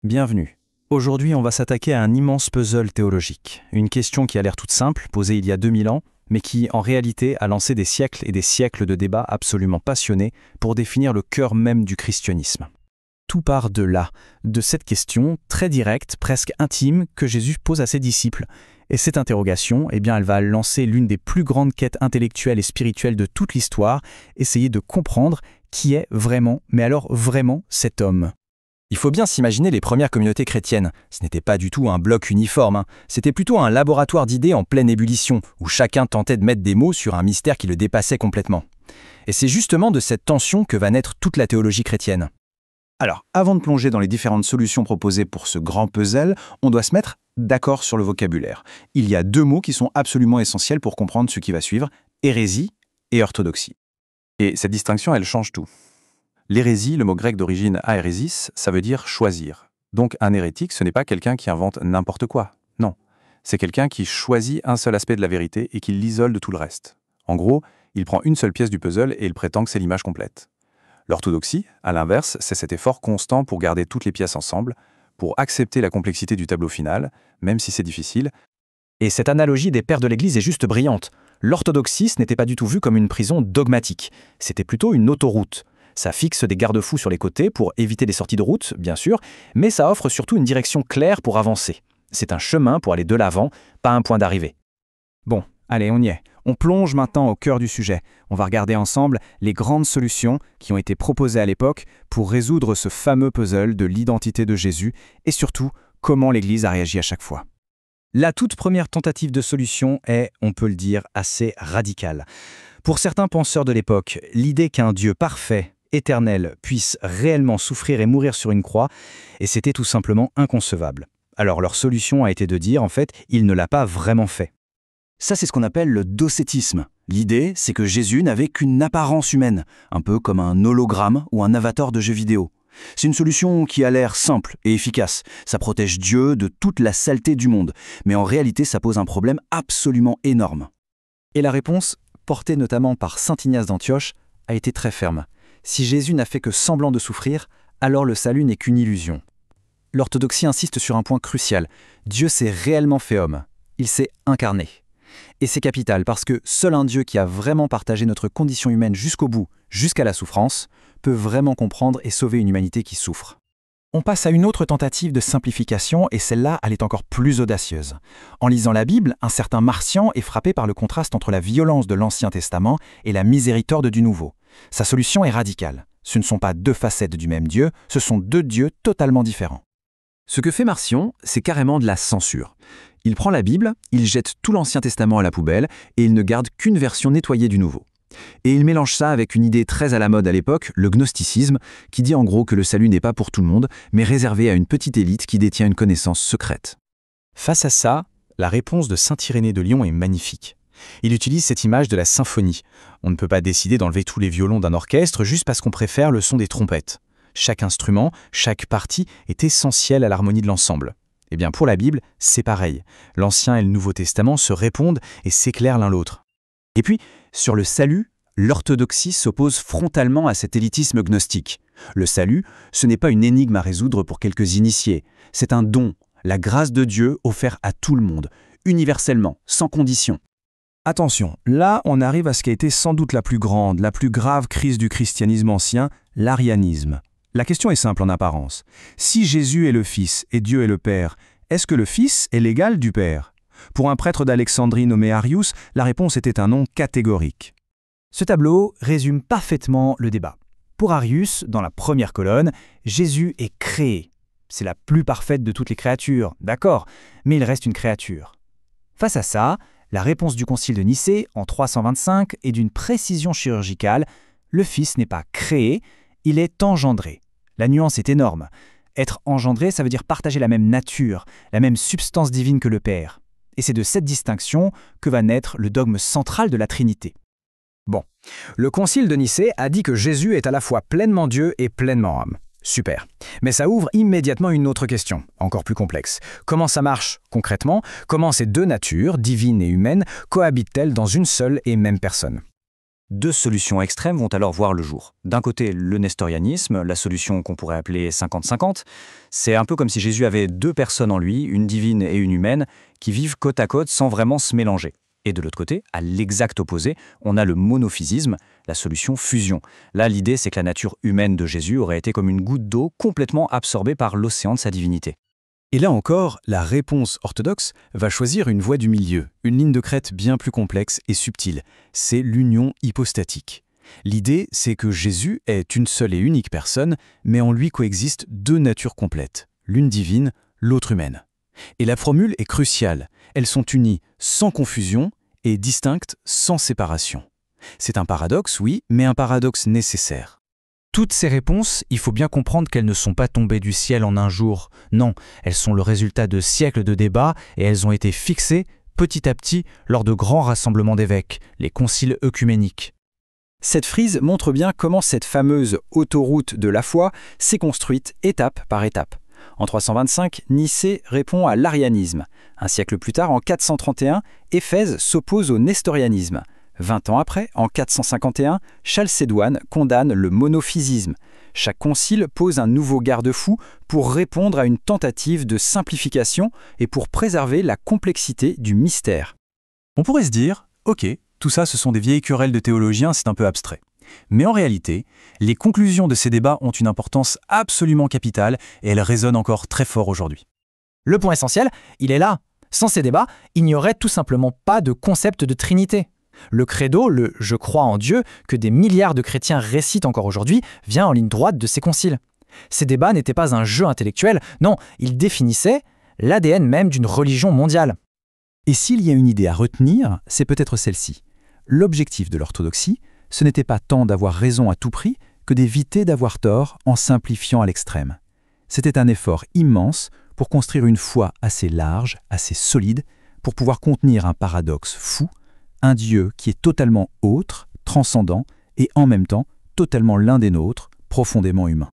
Bienvenue. Aujourd'hui, on va s'attaquer à un immense puzzle théologique. Une question qui a l'air toute simple, posée il y a 2000 ans, mais qui, en réalité, a lancé des siècles et des siècles de débats absolument passionnés pour définir le cœur même du christianisme. Tout part de là, de cette question très directe, presque intime, que Jésus pose à ses disciples. Et cette interrogation, elle va lancer l'une des plus grandes quêtes intellectuelles et spirituelles de toute l'histoire, essayer de comprendre qui est vraiment, mais alors vraiment, cet homme. Il faut bien s'imaginer les premières communautés chrétiennes. Ce n'était pas du tout un bloc uniforme, c'était plutôt un laboratoire d'idées en pleine ébullition, où chacun tentait de mettre des mots sur un mystère qui le dépassait complètement. Et c'est justement de cette tension que va naître toute la théologie chrétienne. Alors, avant de plonger dans les différentes solutions proposées pour ce grand puzzle, on doit se mettre d'accord sur le vocabulaire. Il y a deux mots qui sont absolument essentiels pour comprendre ce qui va suivre, hérésie et orthodoxie. Et cette distinction, elle change tout. L'hérésie, le mot grec d'origine aéresis, ça veut dire choisir. Donc un hérétique, ce n'est pas quelqu'un qui invente n'importe quoi. Non, c'est quelqu'un qui choisit un seul aspect de la vérité et qui l'isole de tout le reste. En gros, il prend une seule pièce du puzzle et il prétend que c'est l'image complète. L'orthodoxie, à l'inverse, c'est cet effort constant pour garder toutes les pièces ensemble, pour accepter la complexité du tableau final, même si c'est difficile. Et cette analogie des pères de l'Église est juste brillante. L'orthodoxie, ce n'était pas du tout vu comme une prison dogmatique, c'était plutôt une autoroute. Ça fixe des garde-fous sur les côtés pour éviter les sorties de route, bien sûr, mais ça offre surtout une direction claire pour avancer. C'est un chemin pour aller de l'avant, pas un point d'arrivée. Bon, allez, on y est. On plonge maintenant au cœur du sujet. On va regarder ensemble les grandes solutions qui ont été proposées à l'époque pour résoudre ce fameux puzzle de l'identité de Jésus et surtout, comment l'Église a réagi à chaque fois. La toute première tentative de solution est, on peut le dire, assez radicale. Pour certains penseurs de l'époque, l'idée qu'un Dieu parfait, éternel, puisse réellement souffrir et mourir sur une croix, et c'était tout simplement inconcevable. Alors leur solution a été de dire, en fait, il ne l'a pas vraiment fait. Ça, c'est ce qu'on appelle le docétisme. L'idée, c'est que Jésus n'avait qu'une apparence humaine, un peu comme un hologramme ou un avatar de jeu vidéo. C'est une solution qui a l'air simple et efficace. Ça protège Dieu de toute la saleté du monde, mais en réalité, ça pose un problème absolument énorme. Et la réponse, portée notamment par saint Ignace d'Antioche, a été très ferme. Si Jésus n'a fait que semblant de souffrir, alors le salut n'est qu'une illusion. L'orthodoxie insiste sur un point crucial. Dieu s'est réellement fait homme. Il s'est incarné. Et c'est capital parce que seul un Dieu qui a vraiment partagé notre condition humaine jusqu'au bout, jusqu'à la souffrance, peut vraiment comprendre et sauver une humanité qui souffre. On passe à une autre tentative de simplification et celle-là, elle est encore plus audacieuse. En lisant la Bible, un certain Marcian est frappé par le contraste entre la violence de l'Ancien Testament et la miséricorde du Nouveau. Sa solution est radicale. Ce ne sont pas deux facettes du même Dieu, ce sont deux dieux totalement différents. Ce que fait Marcion, c'est carrément de la censure. Il prend la Bible, il jette tout l'Ancien Testament à la poubelle et il ne garde qu'une version nettoyée du Nouveau. Et il mélange ça avec une idée très à la mode à l'époque, le gnosticisme, qui dit en gros que le salut n'est pas pour tout le monde, mais réservé à une petite élite qui détient une connaissance secrète. Face à ça, la réponse de saint Irénée de Lyon est magnifique. Il utilise cette image de la symphonie. On ne peut pas décider d'enlever tous les violons d'un orchestre juste parce qu'on préfère le son des trompettes. Chaque instrument, chaque partie est essentiel à l'harmonie de l'ensemble. Eh bien pour la Bible, c'est pareil. L'Ancien et le Nouveau Testament se répondent et s'éclairent l'un l'autre. Et puis, sur le salut, l'orthodoxie s'oppose frontalement à cet élitisme gnostique. Le salut, ce n'est pas une énigme à résoudre pour quelques initiés. C'est un don, la grâce de Dieu offerte à tout le monde, universellement, sans condition. Attention, là on arrive à ce qui a été sans doute la plus grande, la plus grave crise du christianisme ancien, l'arianisme. La question est simple en apparence. Si Jésus est le Fils et Dieu est le Père, est-ce que le Fils est l'égal du Père ? Pour un prêtre d'Alexandrie nommé Arius, la réponse était un non catégorique. Ce tableau résume parfaitement le débat. Pour Arius, dans la première colonne, Jésus est créé. C'est la plus parfaite de toutes les créatures, d'accord, mais il reste une créature. Face à ça, la réponse du Concile de Nicée, en 325, est d'une précision chirurgicale. Le Fils n'est pas créé, il est engendré. La nuance est énorme. Être engendré, ça veut dire partager la même nature, la même substance divine que le Père. Et c'est de cette distinction que va naître le dogme central de la Trinité. Bon, le Concile de Nicée a dit que Jésus est à la fois pleinement Dieu et pleinement homme. Super. Mais ça ouvre immédiatement une autre question, encore plus complexe. Comment ça marche concrètement? Comment ces deux natures, divine et humaine, cohabitent-elles dans une seule et même personne? Deux solutions extrêmes vont alors voir le jour. D'un côté, le nestorianisme, la solution qu'on pourrait appeler 50-50. C'est un peu comme si Jésus avait deux personnes en lui, une divine et une humaine, qui vivent côte à côte sans vraiment se mélanger. Et de l'autre côté, à l'exact opposé, on a le monophysisme, la solution fusion. Là, l'idée, c'est que la nature humaine de Jésus aurait été comme une goutte d'eau complètement absorbée par l'océan de sa divinité. Et là encore, la réponse orthodoxe va choisir une voie du milieu, une ligne de crête bien plus complexe et subtile. C'est l'union hypostatique. L'idée, c'est que Jésus est une seule et unique personne, mais en lui coexistent deux natures complètes, l'une divine, l'autre humaine. Et la formule est cruciale. Elles sont unies sans confusion et distinctes sans séparation. C'est un paradoxe, oui, mais un paradoxe nécessaire. Toutes ces réponses, il faut bien comprendre qu'elles ne sont pas tombées du ciel en un jour. Non, elles sont le résultat de siècles de débats et elles ont été fixées petit à petit lors de grands rassemblements d'évêques, les conciles œcuméniques. Cette frise montre bien comment cette fameuse autoroute de la foi s'est construite étape par étape. En 325, Nicée répond à l'arianisme. Un siècle plus tard, en 431, Éphèse s'oppose au nestorianisme. 20 ans après, en 451, Chalcédoine condamne le monophysisme. Chaque concile pose un nouveau garde-fou pour répondre à une tentative de simplification et pour préserver la complexité du mystère. On pourrait se dire, ok, tout ça ce sont des vieilles querelles de théologiens, c'est un peu abstrait. Mais en réalité, les conclusions de ces débats ont une importance absolument capitale et elles résonnent encore très fort aujourd'hui. Le point essentiel, il est là. Sans ces débats, il n'y aurait tout simplement pas de concept de Trinité. Le credo, le « je crois en Dieu » que des milliards de chrétiens récitent encore aujourd'hui, vient en ligne droite de ces conciles. Ces débats n'étaient pas un jeu intellectuel, non, ils définissaient l'ADN même d'une religion mondiale. Et s'il y a une idée à retenir, c'est peut-être celle-ci. L'objectif de l'orthodoxie, ce n'était pas tant d'avoir raison à tout prix que d'éviter d'avoir tort en simplifiant à l'extrême. C'était un effort immense pour construire une foi assez large, assez solide, pour pouvoir contenir un paradoxe fou, un Dieu qui est totalement autre, transcendant, et en même temps totalement l'un des nôtres, profondément humain.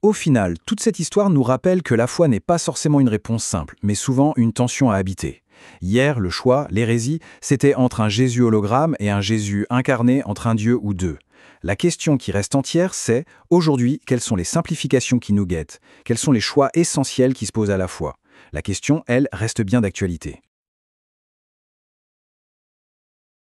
Au final, toute cette histoire nous rappelle que la foi n'est pas forcément une réponse simple, mais souvent une tension à habiter. Hier, le choix, l'hérésie, c'était entre un Jésus hologramme et un Jésus incarné entre un Dieu ou deux. La question qui reste entière, c'est, aujourd'hui, quelles sont les simplifications qui nous guettent? Quels sont les choix essentiels qui se posent à la fois? La question, elle, reste bien d'actualité.